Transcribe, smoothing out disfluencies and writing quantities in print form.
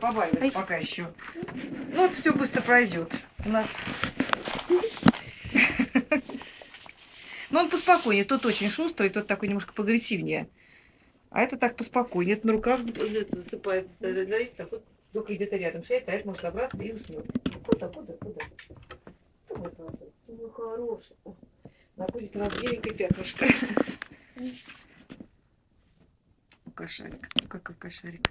побаивается пока еще. Ну, вот все быстро пройдет. У нас. Но он поспокойнее. Тот очень шустрый, тот такой немножко поагрессивнее. А это так поспокойнее. Это на руках засыпает. Так вот, только где-то рядом шеет, а это может собраться и уснет. Куда? Ну, хороший. На пузике у нас беленькое пятнышко. Кошарик. Какой кошарик.